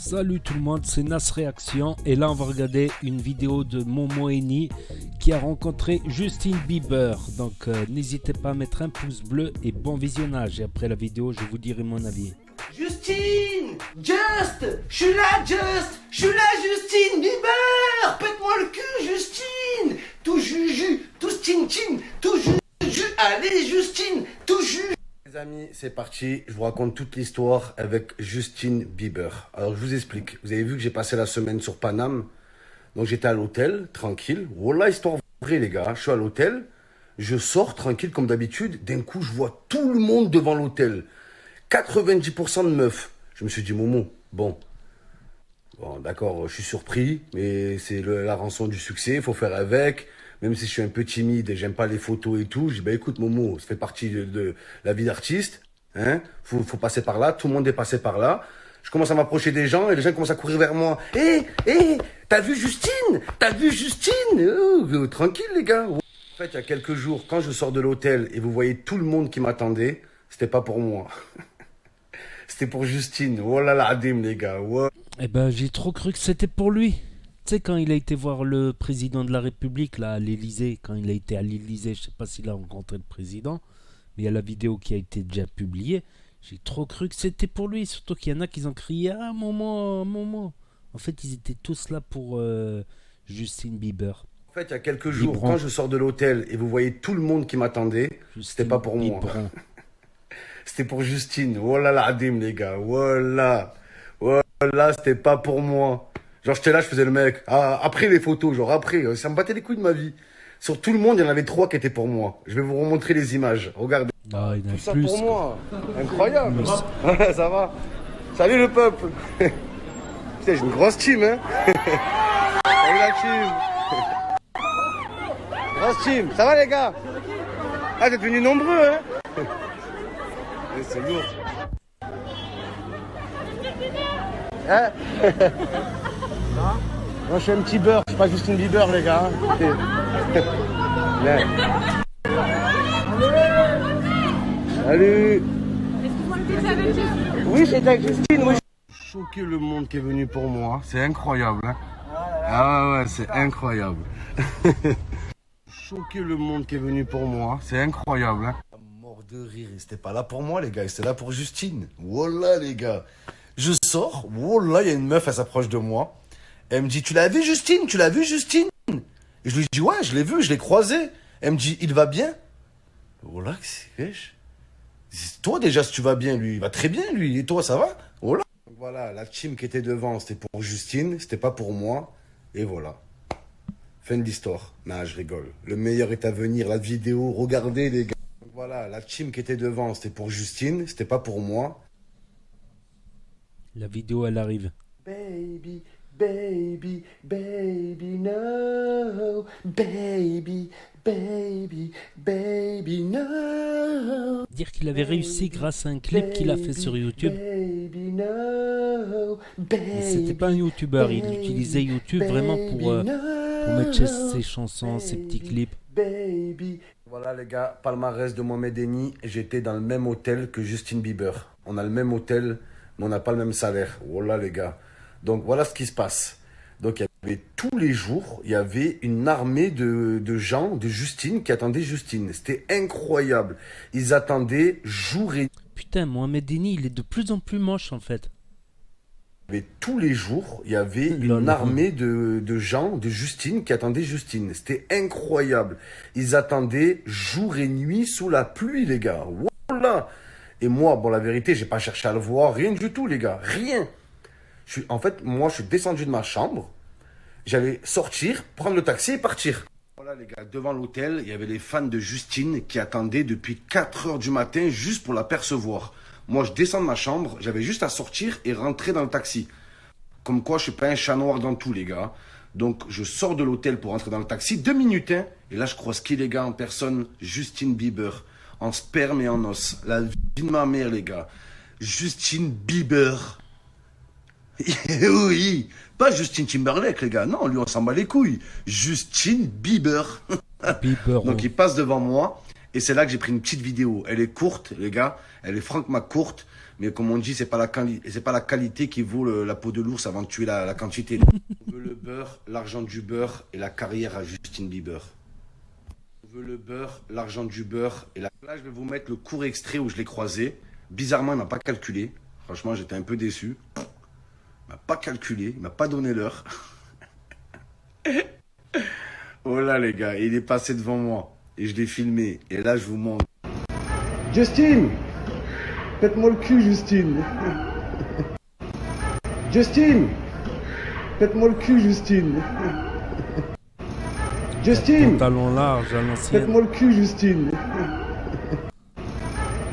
Salut tout le monde, c'est Nas Réaction et là on va regarder une vidéo de Momo Eni qui a rencontré Justin Bieber. Donc n'hésitez pas à mettre un pouce bleu et bon visionnage. Et après la vidéo, je vous dirai mon avis. Justine, Just, je suis là Justine Bieber, pète-moi le cul Justine, tout juju, tout chin, tout juju, allez Justine, tout juju. Les amis, c'est parti, je vous raconte toute l'histoire avec Justin Bieber. Alors je vous explique, vous avez vu que j'ai passé la semaine sur Paname, donc j'étais à l'hôtel, tranquille, voilà histoire vraie les gars, je suis à l'hôtel, je sors tranquille comme d'habitude, d'un coup je vois tout le monde devant l'hôtel. 90% de meufs. Je me suis dit, Momo, bon, d'accord, je suis surpris, mais c'est la rançon du succès, il faut faire avec. Même si je suis un peu timide et j'aime pas les photos et tout, je dis, bah écoute, Momo, ça fait partie de la vie d'artiste, hein, faut passer par là, tout le monde est passé par là. Je commence à m'approcher des gens et les gens commencent à courir vers moi. Hé, t'as vu Justine? T'as vu Justine? Tranquille, les gars. En fait, il y a quelques jours, quand je sors de l'hôtel et vous voyez tout le monde qui m'attendait, c'était pas pour moi. C'était pour Justine. Oh là là, Adim, les gars. Oh. Eh ben, j'ai trop cru que c'était pour lui. Tu sais, quand il a été voir le président de la République, là, à l'Élysée, quand il a été à l'Élysée, je sais pas s'il a rencontré le président, mais il y a la vidéo qui a été déjà publiée. J'ai trop cru que c'était pour lui, surtout qu'il y en a qui ont crié « Ah, Momo !» En fait, ils étaient tous là pour Justin Bieber. En fait, il y a quelques jours, quand je sors de l'hôtel et vous voyez tout le monde qui m'attendait, c'était pas pour moi. C'était pour Justine. Oh là là, Adim, les gars. Voilà. Voilà, c'était pas pour moi. Genre, j'étais là, je faisais le mec. Ah, après les photos, genre après. Ça me battait les couilles de ma vie. Sur tout le monde, il y en avait 3 qui étais pour moi. Je vais vous remontrer les images. Regardez. Ah, il y en a tout ça plus, pour quoi. moi. Incroyable. Ça va. Salut le peuple. Putain, j'ai une grosse team, hein. Salut la team. Grosse team. Ça va, les gars? Ah, vous êtes venus nombreux, hein. C'est lourd. Hein? Moi, je suis un petit beurre, je suis pas Justin Bieber, les gars. Salut. Oui, c'est avec Justine. Oui. Choqué le monde qui est venu pour moi. C'est incroyable. Hein? Ah ouais, c'est incroyable. Choqué le monde qui est venu pour moi. C'est incroyable. Hein? Mort de rire. C'était pas là pour moi, les gars. C'était là pour Justine. Voilà, les gars. Je sors. Voilà, il y a une meuf, elle s'approche de moi. Elle me dit, tu l'as vu, Justine? Tu l'as vu, Justine? Et je lui dis, ouais, je l'ai vu, je l'ai croisé. Elle me dit, il va bien? Voilà, c'est toi, déjà, si tu vas bien, lui, il va très bien, lui. Et toi, ça va? Voilà. Voilà, la team qui était devant, c'était pour Justine. C'était pas pour moi. Et voilà. Fin de l'histoire. Non, je rigole. Le meilleur est à venir. La vidéo, regardez, les gars. Voilà, la team qui était devant, c'était pour Justine. C'était pas pour moi. La vidéo, elle arrive. Baby, baby, baby, no. Baby, baby, baby, no. Dire qu'il avait réussi grâce à un clip qu'il a fait sur YouTube. Baby, no. Mais c'était pas un youtubeur, il utilisait YouTube vraiment pour mettre ses chansons, ses petits clips. Baby. Voilà les gars, palmarès de Mohamed Eni. J'étais dans le même hôtel que Justin Bieber. On a le même hôtel, mais on n'a pas le même salaire. Voilà les gars. Donc voilà ce qui se passe. Donc il y avait tous les jours, il y avait une armée de gens, de Justine, qui attendaient Justine. C'était incroyable. Ils attendaient jour et nuit. Putain, Mohamed Eni, il est de plus en plus moche en fait. Tous les jours, il y avait une armée de gens, de Justine, qui attendaient Justine. C'était incroyable. Ils attendaient jour et nuit sous la pluie, les gars. Voilà. Et moi, bon, la vérité, j'ai pas cherché à le voir, rien du tout, les gars. Rien. En fait, moi, je suis descendu de ma chambre. J'allais sortir, prendre le taxi et partir. Voilà, les gars, devant l'hôtel, il y avait les fans de Justine qui attendaient depuis 4 heures du matin juste pour l'apercevoir. Moi, je descends de ma chambre, j'avais juste à sortir et rentrer dans le taxi. Comme quoi, je suis pas un chat noir dans tout, les gars. Donc, je sors de l'hôtel pour rentrer dans le taxi. 2 minutes, hein. Et là, je croise qui, les gars, en personne? Justin Bieber. En sperme et en os. La vie de ma mère, les gars. Justin Bieber. Oui. Pas Justin Timberlake, les gars. Non, lui, on s'en bat les couilles. Justin Bieber. Bieber. Donc, il passe devant moi. Et c'est là que j'ai pris une petite vidéo. Elle est courte, les gars. Elle est franchement courte. Mais comme on dit, c'est pas la qualité qui vaut la peau de l'ours avant de tuer la quantité. On veut le beurre, l'argent du beurre et la carrière à Justin Bieber. On veut le beurre, l'argent du beurre et la... Là, je vais vous mettre le court extrait où je l'ai croisé. Bizarrement, il m'a pas calculé. Franchement, j'étais un peu déçu. Il m'a pas calculé, il m'a pas donné l'heure. Oh là, les gars, il est passé devant moi. Et je l'ai filmé. Et là, je vous montre. Justine, faites-moi le cul, Justine. Justine, faites-moi le cul, Justine. Justine, Pantalon large à l'ancienne. faites-moi le cul, Justine.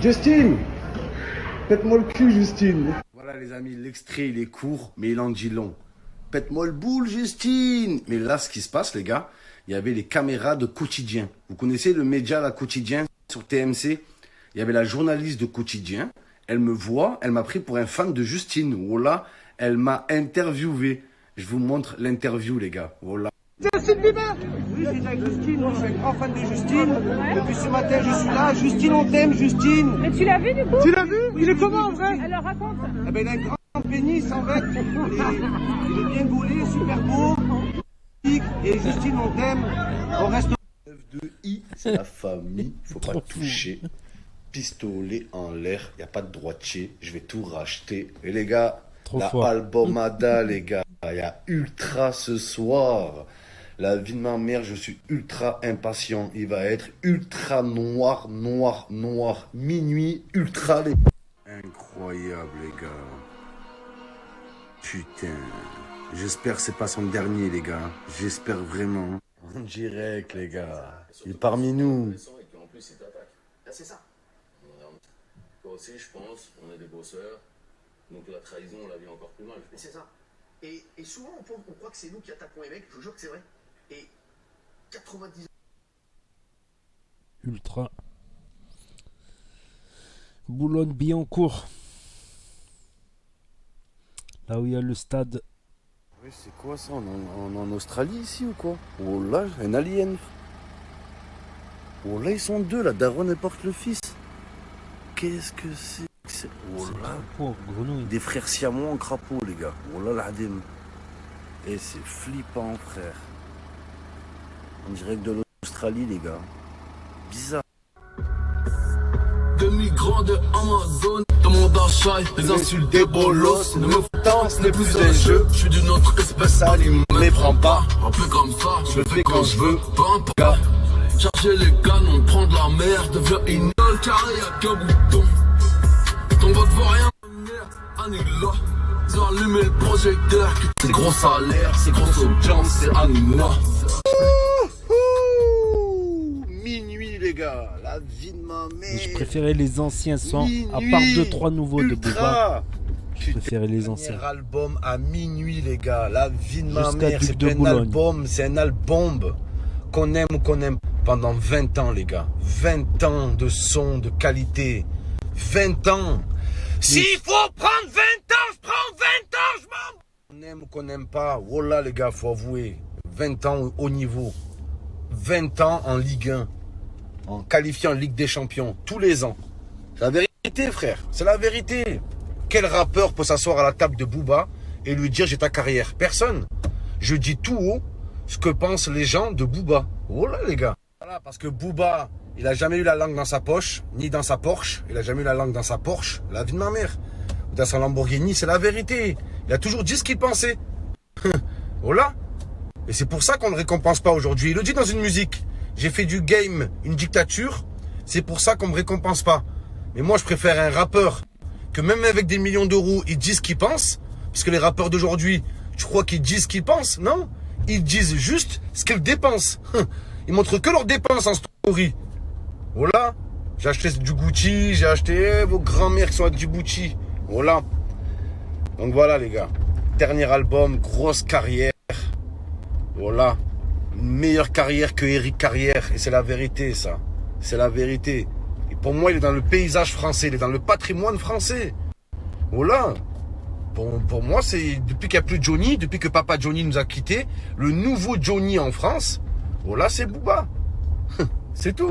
Justine, faites-moi le cul, Justine. Voilà, les amis, l'extrait, il est court, mais il en dit long. Pète-moi le boule, Justine. Mais là, ce qui se passe, les gars, il y avait les caméras de Quotidien. Vous connaissez le média, la Quotidien, sur TMC? Il y avait la journaliste de Quotidien. Elle me voit, elle m'a pris pour un fan de Justine. Voilà, elle m'a interviewé. Je vous montre l'interview, les gars. Voilà. Justine Bieber. Oui, j'étais avec Justine, moi je suis un grand fan de Justine. Depuis ce matin, je suis là. Justine, on t'aime, Justine. Mais tu l'as vu du coup? Tu l'as vu? Il est comment en vrai? Alors raconte. Eh ben, il a un grand pénis en fait. Il est bien gaulé, super beau. Et Justine, on t'aime. On reste. 9-2-I, c'est la famille, faut pas Trop fou. toucher. Pistolet en l'air, y a pas de droitier, je vais tout racheter. Et les gars, Trop la fort. albumada, les gars, il y a Ultra ce soir. La vie de ma mère, je suis ultra impatient. Il va être ultra noir, noir, noir. Minuit, ultra les... Incroyable, les gars. Putain. J'espère que c'est pas son dernier, les gars. J'espère vraiment. En direct, les gars. Il est parmi nous. Et puis en plus, il t'attaque. Ah, c'est ça. Toi aussi, je pense, on est des bosseurs. Donc la trahison, on la vit encore plus mal. Mais c'est ça. Et souvent, on croit que c'est nous qui attaquons les mecs. Je vous jure que c'est vrai. Et 90... Ultra. Boulogne-Billancourt. Là où il y a le stade. Oui, c'est quoi ça? On est en Australie ici ou quoi? Oh là, un alien. Oh là, ils sont deux, la daronne elle porte le fils. Qu'est-ce que c'est? Oh là, Crapaud, grenouille. des frères siamois en crapaud, les gars. Oh là, l'adim. Et c'est flippant, frère. On dirait que de l'Australie, les gars. Bizarre. De migrants de Amazon, dans mon d'achat, les insultes des bolos ne me font ce n'est plus un jeu. Je suis d'une autre espèce, ça ne me prend pas. Un peu comme ça, je le fais quand je veux, peu importe. Charger les canons, prendre la mer, devient une gueule carré, y'a qu'un bouton. Ton vote vaut rien, annule-la. Ils ont allumé le projecteur, c'est gros salaire, c'est grosse audience, c'est anima. Minuit, les gars. La vie de ma mère. Je préférais les anciens sons, à part Minuit, 2-3 nouveaux de Booba. Ultra. Je préférais les anciens. Dernier album à minuit, les gars. La vie de ma Jusqu'à mère, Duc c'est de pas un Boulogne. album, c'est un album. Qu'on aime ou qu'on aime. Pendant 20 ans, les gars. 20 ans de son de qualité. 20 ans. S'il faut prendre 20 ans, je prends 20 ans, je m'en... On aime ou qu'on n'aime pas. Voilà, les gars, faut avouer. 20 ans au haut niveau. 20 ans en Ligue 1. En qualifié en Ligue des Champions. Tous les ans. C'est la vérité, frère. C'est la vérité. Quel rappeur peut s'asseoir à la table de Booba et lui dire j'ai ta carrière? Personne. Je dis tout haut ce que pensent les gens de Booba. Voilà, les gars. Voilà, parce que Booba, il a jamais eu la langue dans sa poche, ni dans sa Porsche. Il a jamais eu la langue dans sa Porsche, la vie de ma mère. Ou dans sa Lamborghini, c'est la vérité. Il a toujours dit ce qu'il pensait. Voilà. Et c'est pour ça qu'on ne le récompense pas aujourd'hui. Il le dit dans une musique. J'ai fait du game une dictature. C'est pour ça qu'on me récompense pas. Mais moi, je préfère un rappeur que même avec des millions d'euros, ils disent ce qu'ils pensent. Parce que les rappeurs d'aujourd'hui, tu crois qu'ils disent ce qu'ils pensent? Non. Ils disent juste ce qu'ils dépensent. Ils montrent que leurs dépenses en story. Voilà. J'ai acheté du Gucci. J'ai acheté vos grands-mères qui sont avec du Gucci. Voilà. Donc voilà, les gars. Dernier album, grosse carrière. Voilà. Une meilleure carrière que Eric Carrière. Et c'est la vérité, ça. C'est la vérité. Et pour moi, il est dans le paysage français. Il est dans le patrimoine français. Voilà. Pour moi, c'est depuis qu'il n'y a plus Johnny, depuis que Papa Johnny nous a quittés, le nouveau Johnny en France, voilà, c'est Booba. C'est tout.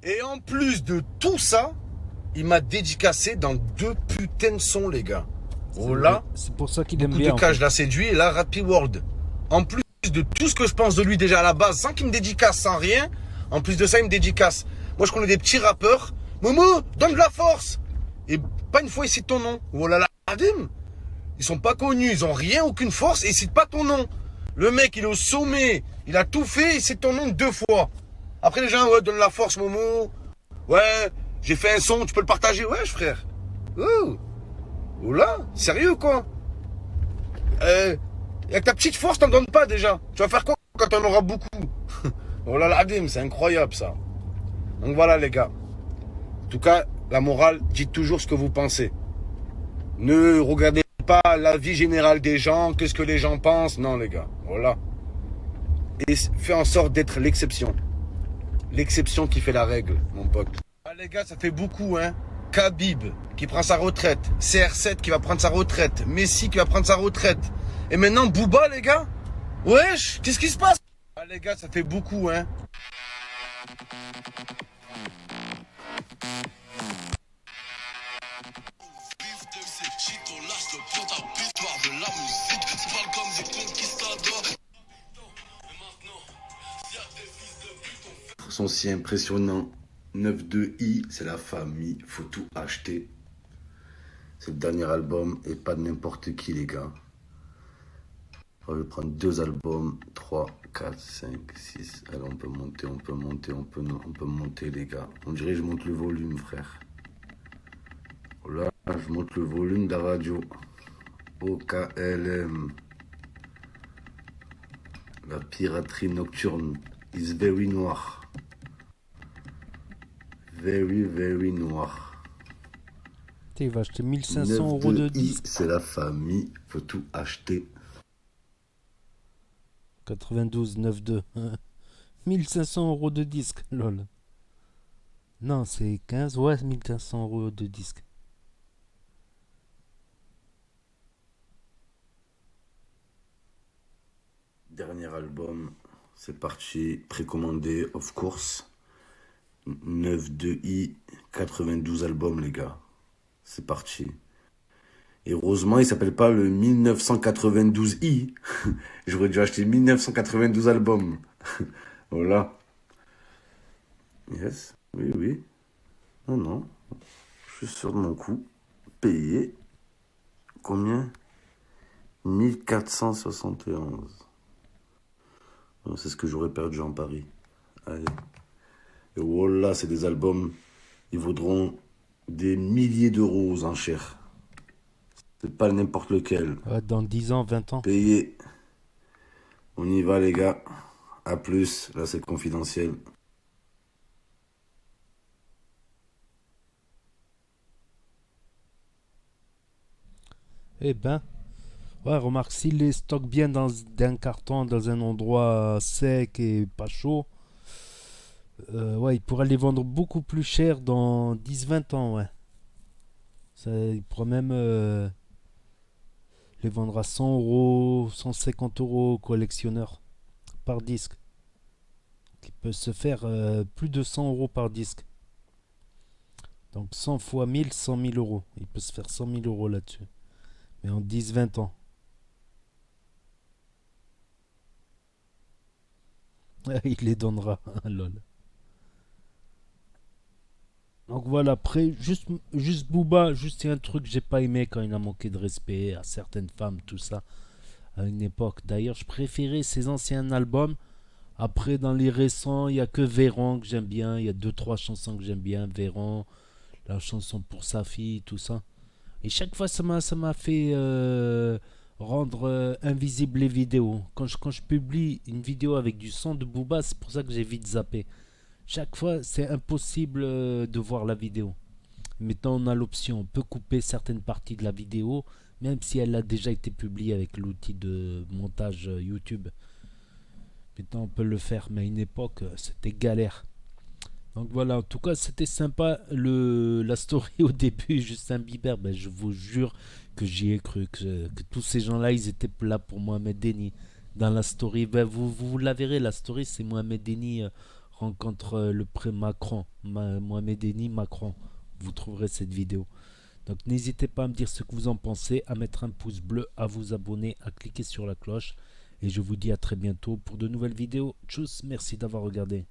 Et en plus de tout ça, il m'a dédicacé dans 2 putains de sons, les gars. Oh là, c'est pour ça qu'il aime beaucoup bien. de cas, je l'a séduit, et là, Rappy World. En plus de tout ce que je pense de lui déjà à la base, sans qu'il me dédicace, sans rien, en plus de ça, il me dédicace. Moi, je connais des petits rappeurs. Momo, donne de la force. Et pas une fois, il cite ton nom. Oh là là, Adim. Ils sont pas connus, ils ont rien, aucune force, et ils citent pas ton nom. Le mec, il est au sommet, il a tout fait, il cite ton nom 2 fois. Après, les gens, ouais, donne la force, Momo. Ouais, j'ai fait un son, tu peux le partager. Ouais, frère. Oh là, sérieux, quoi. Avec ta petite force, t'en donnes pas déjà. Tu vas faire quoi quand t'en auras beaucoup? Oh là là, Adim, c'est incroyable, ça. Donc voilà, les gars. En tout cas, la morale, dites toujours ce que vous pensez. Ne regardez pas l'avis général des gens, qu'est-ce que les gens pensent. Non, les gars, voilà. Et fais en sorte d'être l'exception. L'exception qui fait la règle, mon pote. Ah, les gars, ça fait beaucoup, hein. Khabib qui prend sa retraite. CR7 qui va prendre sa retraite. Messi qui va prendre sa retraite. Et maintenant, Booba, les gars. Wesh, qu'est-ce qui se passe? Ah, les gars, ça fait beaucoup, hein. Sont si impressionnants. 9-2-I, c'est la famille, faut tout acheter. C'est le dernier album et pas de n'importe qui, les gars. On va prendre 2 albums, 3, 4, 5, 6. Allez, on peut monter, on peut monter, les gars. On dirait que je monte le volume, frère. Là, je monte le volume de la radio. OKLM. La piraterie nocturne is very noir. Very, very noir. Il va acheter 1500 euros de disque. C'est la famille, faut tout acheter. 92, 92. 1500 euros de disque, lol. Non, c'est 15, ouais, 1500 euros de disque. Dernier album, c'est parti, précommandé, of course. 9-2-I, 92 albums, les gars. C'est parti. Et heureusement, il s'appelle pas le 1992i. J'aurais dû acheter 1992 albums. Voilà. Yes. Oui, oui. Non, non. Je suis sûr de mon coup. Payé. Combien? 1471. C'est ce que j'aurais perdu en Paris. Allez. Et voilà, c'est des albums. Ils vaudront des milliers d'euros aux enchères. C'est pas n'importe lequel. Dans 10 ans, 20 ans. Payé. On y va, les gars. À plus. Là, c'est confidentiel. Eh ben, ouais, remarque, s'il les stocke bien dans un carton, dans un endroit sec et pas chaud, ouais, il pourra les vendre beaucoup plus cher dans 10-20 ans, ouais. Ça, il pourra même les vendre à 100 euros, 150 euros au collectionneur par disque. Qui peut se faire plus de 100 euros par disque. Donc 100 fois 1000, 100 000 euros. Il peut se faire 100 000 euros là-dessus. Mais en 10-20 ans. Il les donnera, lol. Donc voilà, après, juste Booba, juste il y a un truc que j'ai pas aimé quand il a manqué de respect à certaines femmes, tout ça, à une époque. D'ailleurs, je préférais ses anciens albums. Après, dans les récents, il n'y a que Véran que j'aime bien. Il y a 2-3 chansons que j'aime bien. Véran, la chanson pour sa fille, tout ça. Et chaque fois, ça m'a fait rendre invisible les vidéos. Quand je publie une vidéo avec du son de Booba, c'est pour ça que j'ai vite zappé. Chaque fois, c'est impossible de voir la vidéo. Maintenant, on a l'option. On peut couper certaines parties de la vidéo, même si elle a déjà été publiée avec l'outil de montage YouTube. Maintenant, on peut le faire, mais à une époque, c'était galère. Donc voilà, en tout cas, c'était sympa la story au début, Justin Bieber. Ben, je vous jure que j'y ai cru, que tous ces gens-là, ils étaient là pour Mohamed Deni. Dans la story, ben, vous la verrez, la story, c'est Mohamed Deni rencontre le pré Macron, Mohamed Eni Macron. Vous trouverez cette vidéo. Donc n'hésitez pas à me dire ce que vous en pensez, à mettre un pouce bleu, à vous abonner, à cliquer sur la cloche. Et je vous dis à très bientôt pour de nouvelles vidéos. Tchuss, merci d'avoir regardé.